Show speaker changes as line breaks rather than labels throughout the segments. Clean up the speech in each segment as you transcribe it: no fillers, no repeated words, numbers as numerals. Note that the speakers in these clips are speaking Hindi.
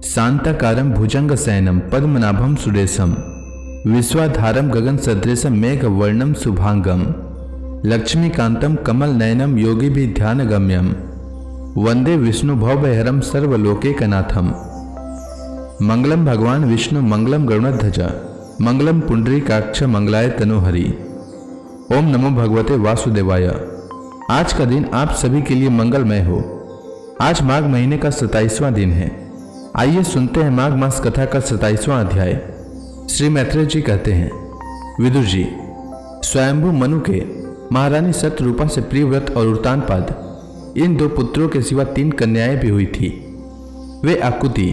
शांताकारं भुजंगशयनं पद्मनाभं सुरेशं विश्वाधारं गगनसदृशं मेघवर्णं शुभांगं लक्ष्मीकान्तं कमलनयनं योगिभिः ध्यानगम्यं वंदे विष्णु भवभयहरं सर्वलोकैकनाथं। मंगलम भगवान विष्णु मंगलम गरुड़ध्वज मंगलम पुंडरीकाक्ष मंगलाय तनोहरि। ओम नमो भगवते वासुदेवाय। आज का दिन आप सभी के लिए मंगलमय हो। आज माघ महीने का 27वां दिन है। आइए सुनते हैं माघ मास कथा का 27वां अध्याय। श्री मैत्रेय जी कहते हैं, विदुर जी, स्वयंभू मनु के महारानी सत्यरूपा से प्रियव्रत और उर्तानपाद इन 2 पुत्रों के सिवा 3 कन्याएं भी हुई थी। वे आकुति,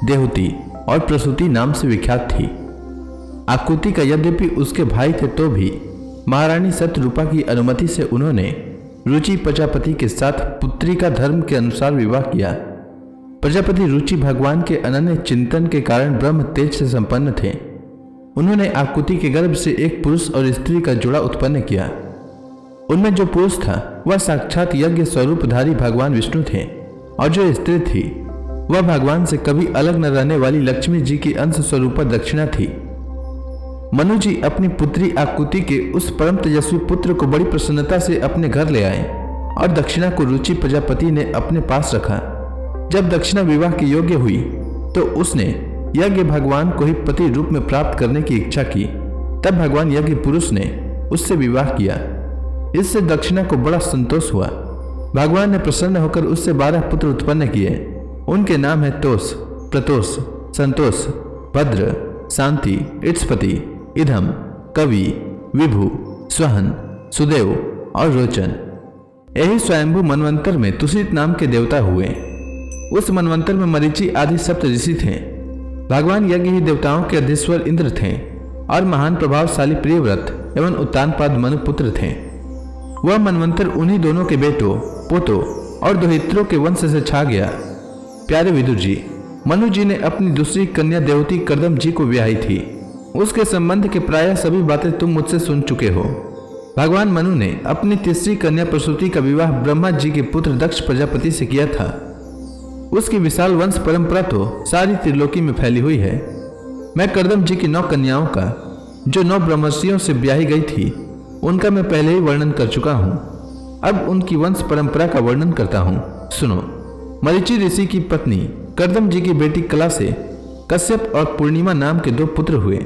देहुति और प्रसूति नाम से विख्यात थी। आकुति का यद्यपि उसके भाई थे तो भी महारानी सत्यरूपा की अनुमति से उन्होंने रुचि प्रजापति के साथ पुत्री का धर्म के अनुसार विवाह किया। प्रजापति रुचि भगवान के अनन्य चिंतन के कारण ब्रह्म तेज से संपन्न थे। उन्होंने आकुति के गर्भ से एक पुरुष और स्त्री का जोड़ा उत्पन्न किया। उनमें जो पुरुष था वह साक्षात यज्ञ स्वरूपधारी भगवान विष्णु थे और जो स्त्री थी वह भगवान से कभी अलग न रहने वाली लक्ष्मी जी की अंश स्वरूप दक्षिणा थी। मनु जी अपनी पुत्री आकुति के उस परम तेजस्वी पुत्र को बड़ी प्रसन्नता से अपने घर ले आए और दक्षिणा को रुचि प्रजापति ने अपने पास रखा। जब दक्षिणा विवाह की योग्य हुई तो उसने यज्ञ भगवान को ही पति रूप में प्राप्त करने की इच्छा की। तब भगवान यज्ञ पुरुष ने उससे विवाह किया। इससे दक्षिणा को बड़ा संतोष हुआ। भगवान ने प्रसन्न होकर उससे 12 पुत्र उत्पन्न किए। उनके नाम है तोष, प्रतोष, संतोष, भद्र, शांति, इत्स्पति, इधम, कवि, विभु, स्वहन, सुदेव और रोचन। यही स्वयंभू मनवंतर में तुषित नाम के देवता हुए। उस मनवंतर में मरीचि आदि सप्त ऋषि थे। भगवान यज्ञ ही देवताओं के अधीश्वर इंद्र थे और महान प्रभावशाली प्रियव्रत एवं उत्तानपाद मनु पुत्र थे। वह मनवंतर उन्हीं दोनों के बेटों, पोतों और दोहित्रों के वंश से छा गया। प्यारे विदुर जी, मनु जी ने अपनी दूसरी कन्या देवती कर्दम जी को ब्याही थी। उसके संबंध के प्रायः सभी बातें तुम मुझसे सुन चुके हो। भगवान मनु ने अपनी तीसरी कन्या प्रसूति का विवाह ब्रह्मा जी के पुत्र दक्ष प्रजापति से किया था। उसकी विशाल वंश परंपरा तो सारी त्रिलोकी में फैली हुई है। मैं कर्दम जी की 9 कन्याओं का, जो 9 ब्रह्मर्षियों से ब्याही गई थी, उनका मैं पहले ही वर्णन कर चुका हूँ। अब उनकी वंश परंपरा का वर्णन करता हूँ, सुनो। मरीचि ऋषि की पत्नी कर्दम जी की बेटी कला से कश्यप और पूर्णिमा नाम के 2 पुत्र हुए,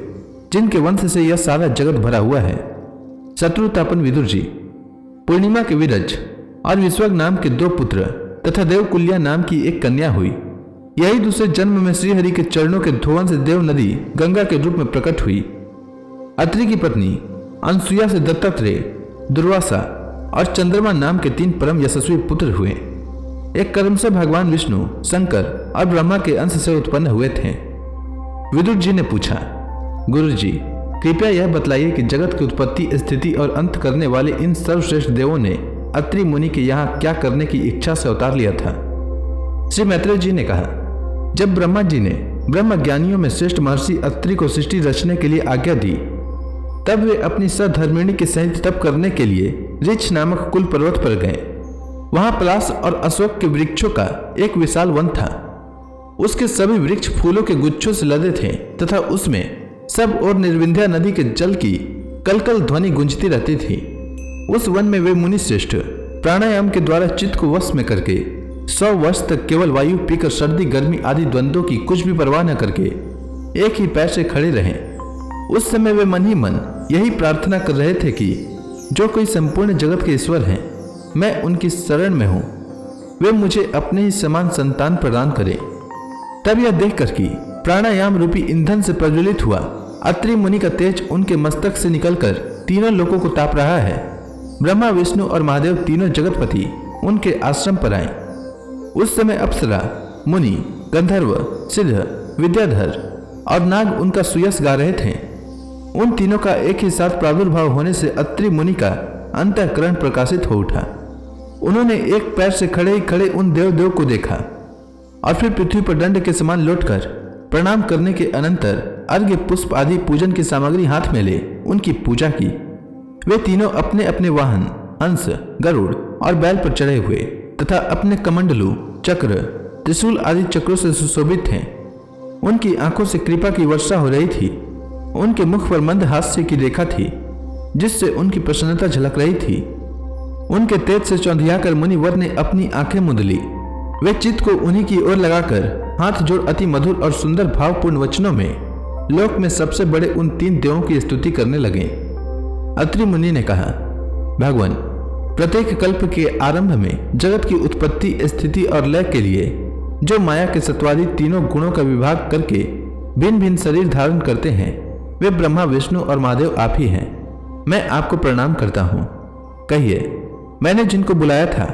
जिनके वंश से यह सारा जगत भरा हुआ है। शत्रुतापन विदुर जी, पूर्णिमा के विरज और विश्वक नाम के 2 पुत्र तथा देवकुल्या नाम की एक कन्या हुई। यही दूसरे जन्म में श्रीहरि के चरणों के धोवन से देव नदी गंगा के रूप में प्रकट हुई। अत्रि की पत्नी अनसुया से दत्तात्रेय, दुर्वासा और चंद्रमा नाम के 3 परम यशस्वी पुत्र हुए। एक कर्म से भगवान विष्णु, शंकर और ब्रह्मा के अंश से उत्पन्न हुए थे। विदुर जी ने पूछा, गुरु जी, कृपया यह बतलाइए कि जगत की उत्पत्ति, स्थिति और अंत करने वाले इन सर्वश्रेष्ठ देवों ने अत्रि मुनि के यहाँ क्या करने की इच्छा से अवतार लिया था। श्री मैत्रेय जी ने कहा, जब ब्रह्मा जी ने ब्रह्म ज्ञानियों में श्रेष्ठ महर्षि अत्रि को सृष्टि रचने के लिए आज्ञा दी, तब वे अपनी सधर्मिणी के सहित तप करने के लिए ऋक्ष नामक कुल पर्वत पर गए। वहां पलाश और अशोक के वृक्षों का एक विशाल वन था। उसके सभी वृक्ष फूलों के गुच्छों से लदे थे तथा उसमें सब और निर्विंध्या नदी के जल की कलकल ध्वनि गूंजती रहती थी। उस वन में वे मुनि श्रेष्ठ प्राणायाम के द्वारा चित्त को वश में करके 100 वर्ष तक केवल वायु पीकर सर्दी गर्मी आदि द्वंद्वों की कुछ भी परवाह न करके एक ही पैर से खड़े रहे। उस समय वे मन ही मन यही प्रार्थना कर रहे थे कि जो कोई संपूर्ण जगत के ईश्वर हैं, मैं उनकी शरण में हूं, वे मुझे अपने ही समान संतान प्रदान करें। तब यह देखकर कि प्राणायाम रूपी ईंधन से प्रज्वलित हुआ अत्रि मुनि का तेज उनके मस्तक से निकलकर तीनों लोकों को ताप रहा है, ब्रह्मा, विष्णु और महादेव तीनों जगतपति उनके आश्रम पर आए। उस समय अप्सरा, मुनि, गंधर्व, सिद्ध, विद्याधर और नाग उनका सुयस गा रहे थे। उन तीनों का एक ही साथ प्रादुर्भाव होने से अत्रि मुनि का अंतःकरण प्रकाशित हो उठा। उन्होंने एक पैर से खड़े ही खड़े उन देव को देखा और फिर पृथ्वी पर दंड के समान लौटकर प्रणाम करने के अनंतर अर्घ्य, पुष्प आदि पूजन की सामग्री हाथ में ले उनकी पूजा की। वे तीनों अपने अपने वाहन, हंस, गरुड़ और बैल पर चढ़े हुए तथा अपने कमंडलू, चक्र, त्रिशूल आदि चक्रों से सुशोभित थे। उनकी आंखों से कृपा की वर्षा हो रही थी। उनके मुख पर मंद हास्य की रेखा थी जिससे उनकी प्रसन्नता झलक रही थी। उनके तेज से चौंधियाकर मुनिवर ने अपनी आंखें मूंद ली। वे चित्त को उन्हीं की ओर लगाकर हाथ जोड़ अति मधुर और सुंदर भावपूर्ण वचनों में लोक में सबसे बड़े उन 3 देवों की स्तुति करने लगे। अत्रि मुनि ने कहा, भगवान, प्रत्येक कल्प के आरंभ में जगत की उत्पत्ति, स्थिति और लय के लिए जो माया के सत्वादी तीनों गुणों का विभाग करके भिन्न भिन्न शरीर धारण करते हैं, वे ब्रह्मा, विष्णु और महादेव आप ही हैं। मैं आपको प्रणाम करता हूँ। कहिए, मैंने जिनको बुलाया था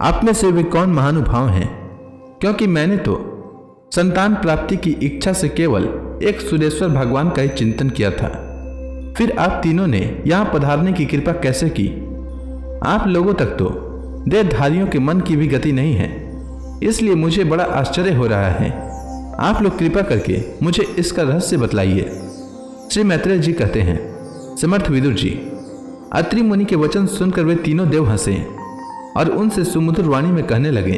आप में से वे कौन महानुभाव हैं? क्योंकि मैंने तो संतान प्राप्ति की इच्छा से केवल एक सुरेश्वर भगवान का ही चिंतन किया था। फिर आप तीनों ने यहाँ पधारने की कृपा कैसे की? आप लोगों तक तो देहधारियों के मन की भी गति नहीं है, इसलिए मुझे बड़ा आश्चर्य हो रहा है। आप लोग कृपा करके मुझे इसका रहस्य बतलाइए। श्री मैत्रेय जी कहते हैं, समर्थ विदुर जी, अत्रि मुनि के वचन सुनकर वे तीनों देव हंसे और उनसे सुमधुर वाणी में कहने लगे।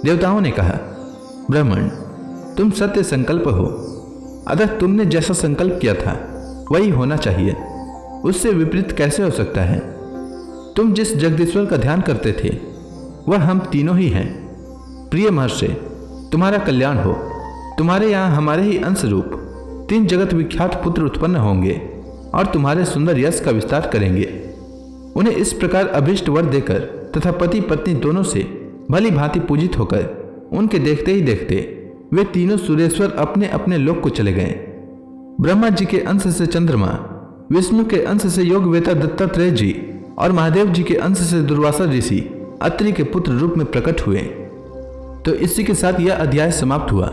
देवताओं ने कहा, ब्राह्मण, तुम सत्य संकल्प हो, अतः तुमने जैसा संकल्प किया था वही होना चाहिए, उससे विपरीत कैसे हो सकता है? तुम जिस जगदीश्वर का ध्यान करते थे वह हम तीनों ही हैं। प्रिय महर्षि, तुम्हारा कल्याण हो। तुम्हारे यहाँ हमारे ही अंश रूप 3 जगत विख्यात पुत्र उत्पन्न होंगे और तुम्हारे सुंदर यश का विस्तार करेंगे। उन्हें इस प्रकार अभीष्ट वर देकर तथा पति पत्नी दोनों से भली भांति पूजित होकर उनके देखते ही देखते वे तीनों सुरेश्वर अपने अपने लोक को चले गए। ब्रह्मा जी के अंश से चंद्रमा, विष्णु के अंश से योगवेता दत्तात्रेय जी और महादेव जी के अंश से दुर्वासा ऋषि अत्रि के पुत्र रूप में प्रकट हुए। तो इसी के साथ यह अध्याय समाप्त हुआ।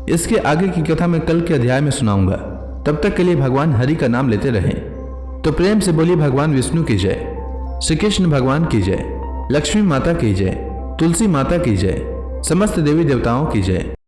इसके आगे की कथा मैं कल के अध्याय में सुनाऊंगा। तब तक के लिए भगवान हरि का नाम लेते रहें। तो प्रेम से बोलिए भगवान विष्णु की जय, श्री कृष्ण भगवान की जय, लक्ष्मी माता की जय, तुलसी माता की जय, समस्त देवी देवताओं की जय।